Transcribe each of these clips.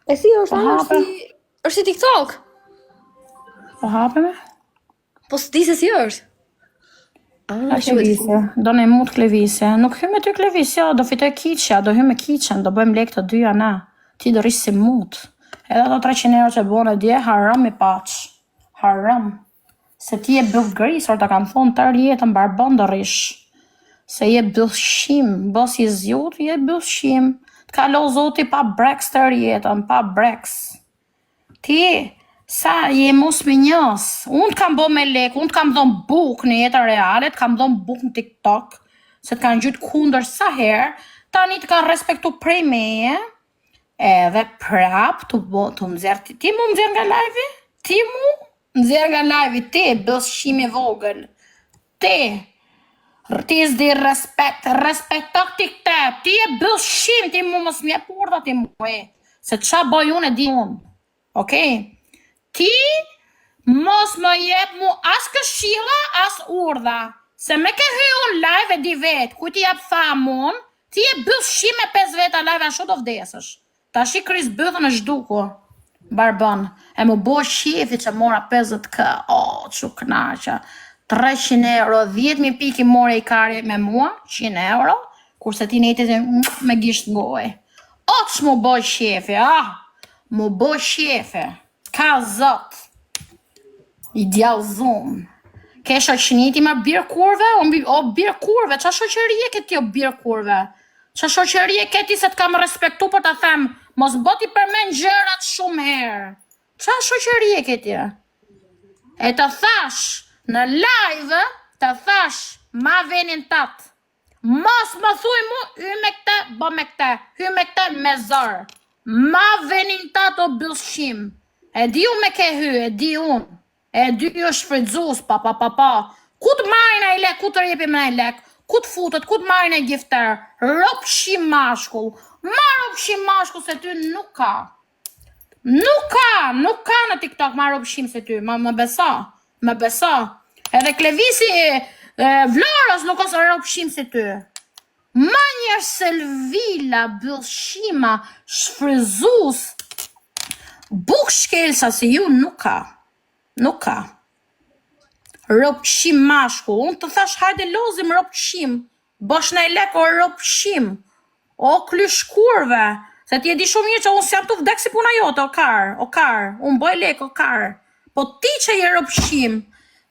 E si është, është si TikTok. Po hape me? Po s'di se si është. A klevise, do në mut klevise. Nuk hy me ty klevise, do fitoj kiqja, do hy me kiqen, do bëjmë lek të dyja na. Ti do rish si mut. Edhe ato 300 euro që bone dje, haram i paq. Haram. Se ti e bëll grisur, ta kanë thonë tërë jetën barbon do rish. Se je bëllshim, bos i zjut, je bëllshim. Të kalo zoti pa breks tërë jetën, pa breks. Ti, sa je mos me njës, unë të kam bo me lek, unë të kam dhon buk në jetën reale, të kam dhon buk në TikTok, se të kanë gjytë kundër sa herë, tani të kanë respektu prej meje, edhe prap të mëzirë, ti mu mëzirë nga live? Ti mu mëzirë nga live, ti, bëllshimi vogël, ti s'di respektok TikTok, ti e bëllshim, ti mu mos mje porta ti mu se qa boj unë e di unë, okej? Ti mos më jep mu as këshilla, as urdha. Se me ke hy unë live e di vetë, ku ti jep thamun, ti e bëllshim me 5 veta live a shot of desësh. Ta shi Kris bëthën e zhduku, barbon. E mu bo shefi që mora 50k, që knaqa. 300 euro, 10.000 piki more i kari me mua, 100 euro, kurse ti nejti me gisht ngoj. Që mu bo shefi, mu bo shefi. Ka zot, i djallëzum. Ke shoqëniti ma birë kurve? O birë kurve, qa shoqërie këti o birë kurve? Qa shoqërie këti se të kam respektu për të them, mos boti përmen gjërat shumë herë. Qa shoqërie këti? E të thash, në live, të thash, ma venin tatë. Mos më thuj mu, hy me këte, bo me këte, hy me këte me zërë. Ma venin tatë o bëllshim. E di unë me ke hy, e di unë. E di ju shfridzus, pa. Ku të marrin e i lek, ku të rjepim e i lek, ku të futët, ku të marrin e gifter. Ropshim mashkull. Ma ropshim mashkull se ty nuk ka. Nuk ka në TikTok ma ropshim se ty, më besa. Edhe klevisi Vlorës nuk ose ropshim se ty. Ma njërë selvila, bëllshima, shfrizus, buk shkelsa se ju nuk ka. Ropshim mashku. Unë të thash hajde lozim ropshim. Bosh në i lek o ropshim. O klyshkurve. Se ti e di shumë një që unë s'jam të vdek si puna jote, o kar. Unë boj lek, o kar. Po ti që je ropshim.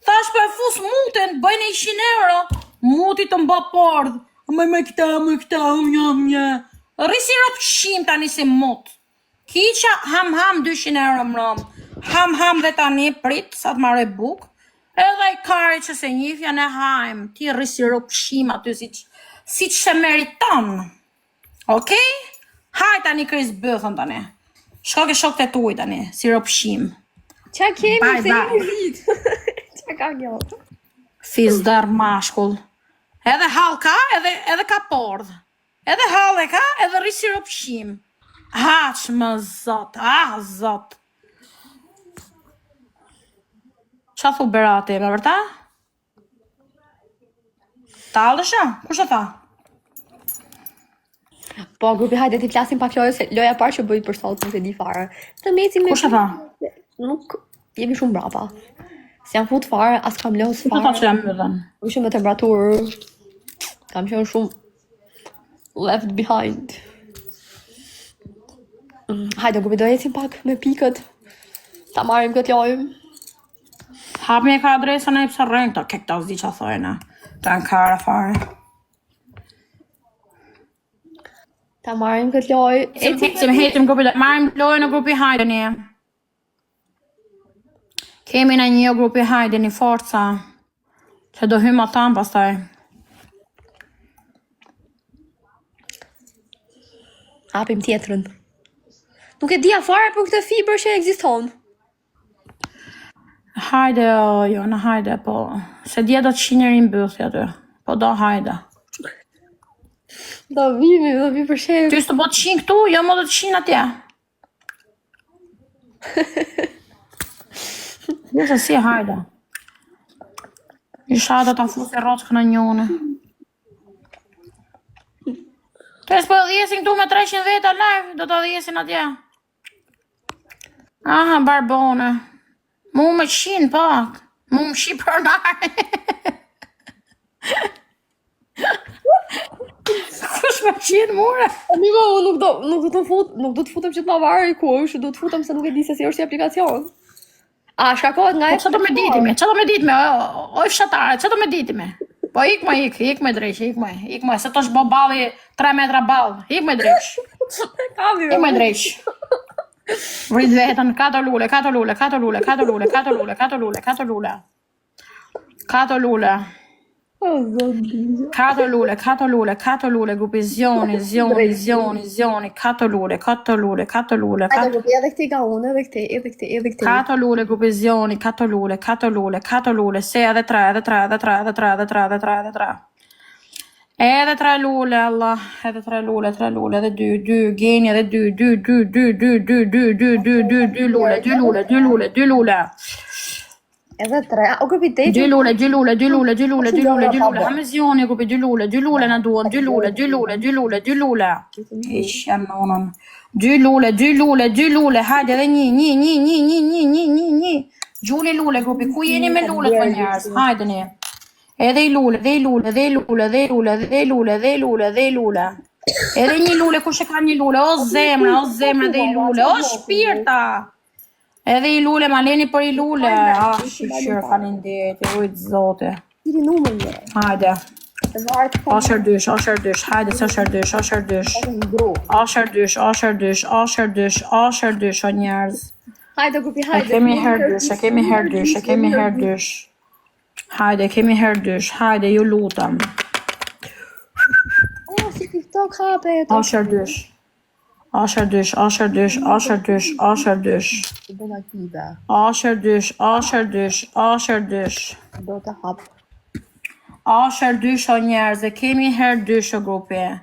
Thash për e fus muten, bëjnë 100 euro. Muti të mba pardh. Me këta, Risi ropshim tani si mut. Kiqa ham 200 euro mram. Ham dhe tani prit sa të marrë buk. Edhe i kari që se njifja në hajm. Ti rrisi ropshim aty si që meriton. Okej? Haj tani Kris bëthën tani. Shko ke shok të tuj tani, si ropshim. Qa kemi se një vit? Qa ka kjo? Fizdar mashkull. Edhe hal ka, edhe ka pordh. Edhe hal e ka, edhe rrisi ropshim. Haq më zot, zot. Qa thu Berati, me vërta? Ta aldësha? Kush e tha? Po, grupi hajde ti flasim pak lojë, se loja parë që bëjt për sot nuk e di fare. Të mesim me... Kush e tha? Nuk, jemi shumë brapa. Si jam fut fare, as kam lojës fare. Kush e tha që jam myllën? Kam shumë me temperaturë. Kam qenë shumë left behind. Hajde, grupi do jesim pak me pikët. Ta marim këtë lojëm. Hap me ka adresën e pësë rëngë, ke këta zdi që a thojnë. Ta në kara fare. Ta marim këtë lojë. Se me hetim grupi, marim lojë në grupi hajde një. Kemi në një grupi hajde një forca. Që do hymë atam pastaj. Hapim tjetrën. Nuk e dia fare për këtë fiber që ekziston. Hajde, jo, në hajde, po. Se dje do të qinërin bëthi aty. Po do hajde. Do vi për shef. Ty s'të po të qinë këtu, jo më do të qinë atje. Dhe si hajde. I shada ta fusi rockë në njone. Të s'po dhjesin këtu me 300 veta live, do të dhjesin atje. Aha, barbone. Mu me qinë pak. Mu më shi për nare. Kush me qinë mure? Mi mo, nuk do të futem që të lavarë i kush, do të futem se nuk e di se si është si aplikacion. A, shkarkohet nga Që do me ditime, o fshatare, që do me ditime? Po ik me dreq, ik me, se të është bo balli 3 metra ball, ik me dreq. Ik me dreq. Vrit vetën, kato lule. Kato lule, grupi zioni, kato lule. Hajde, edhe këti ka unë, edhe këti. Kato lule, grupi zioni, kato lule, se edhe 3. Edhe 3 lule, Allah, edhe 3 lule, edhe 2, geni, edhe 2 lule. Edhe 3, o grupi të 2 lule, hamizioni grupi 2 lule na duan, 2 lule. Ish janë nonën. 2 lule, hajde edhe 1. Gjuni lule grupi, ku jeni me lule të njerës, hajde ne. Edhe i lule. Edhe 1 lule, kush e ka 1 lule, o zemra dhe i lule, o shpirta. Edhe i lule, ma leni për i lule. Ah, shqyr, falinderit, e ujtë zote. Tiri numër një. Hajde. Asher dysh, hajde, së asher dysh, o njerëz. Hajde, grupi, hajde. E kemi her dysh. Hajde, kemi her dysh, hajde, ju lutam. Oh, si TikTok hapet. Asher dysh. Asher dysh. Bëna kibe. Asher dysh. Do të hap. Asher dysh o njerëz, e kemi her dysh o grupi.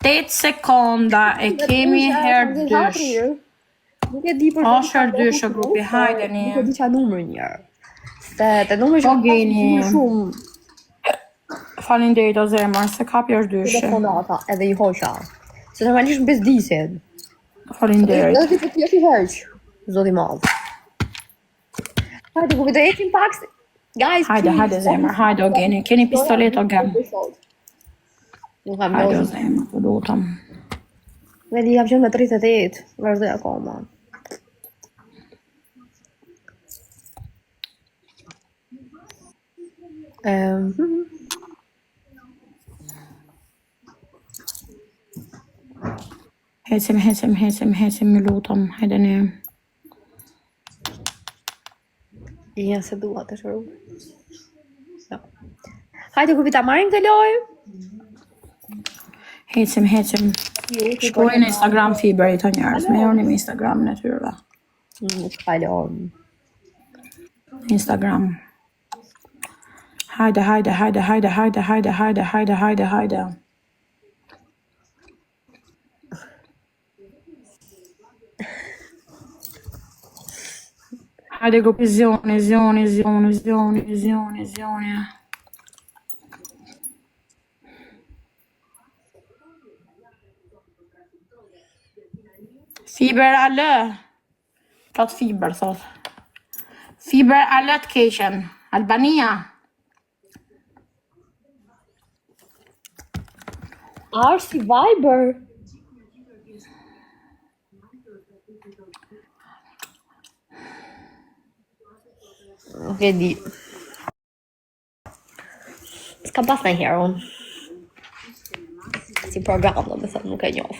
8 sekonda, e kemi her dysh. Nuk e di për Asher dysh o grupi, hajde një. Nuk e di qa numër njërë. Se të numër që geni. shumë. Falinderit o zemër, se kapi është dyshe. Telefonata, edhe i hoqa. Se normalisht më bezdisin. Falinderit. Edhe ti për t'jesh i herq. Zoti madh. Hajde, ku do ecim pak. Guys, hajde zemër, hajde o geni. Keni pistolet o gem. Nuk kam Hajde o lozë. zemër, të lutam. Vedi, jam qenë me 38. Vazhdoj akoma. Hecim, më lutam, hajde ne. Ja, se dua të shëru. Hajde, grupi ta marrin këtë lojë. Hecim. Shkruaj në Instagram Fiber i të njerës, me jorni me Instagram në tyre. Kalon. Instagram. Hajde. Hajde grupi zioni. Fiber alë. Thot Fiber, thot. Fiber alë të keqen. Albania. A është si Viber? Nuk e di. S'ka pas me herë unë. Si program, do me thëmë, nuk e njof.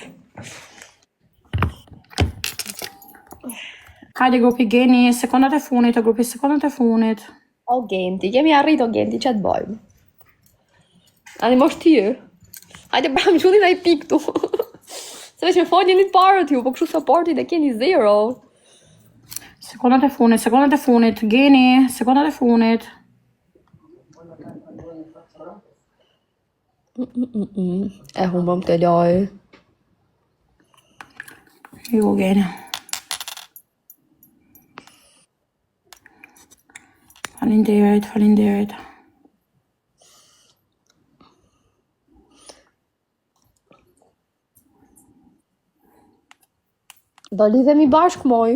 Hajde grupi geni, sekondat e funit, O Genti, kemi arrit o Genti, që të bojmë? Ani mosh ty? Hajde pra më shutin a i pik tu. Se veç me folje një parët ju, po kështu supportit e keni 0. Sekondat e funit, geni, sekondat e funit. E humbëm të lojë. Ju geni. Falinderit. Do lidhemi bashkë, moj.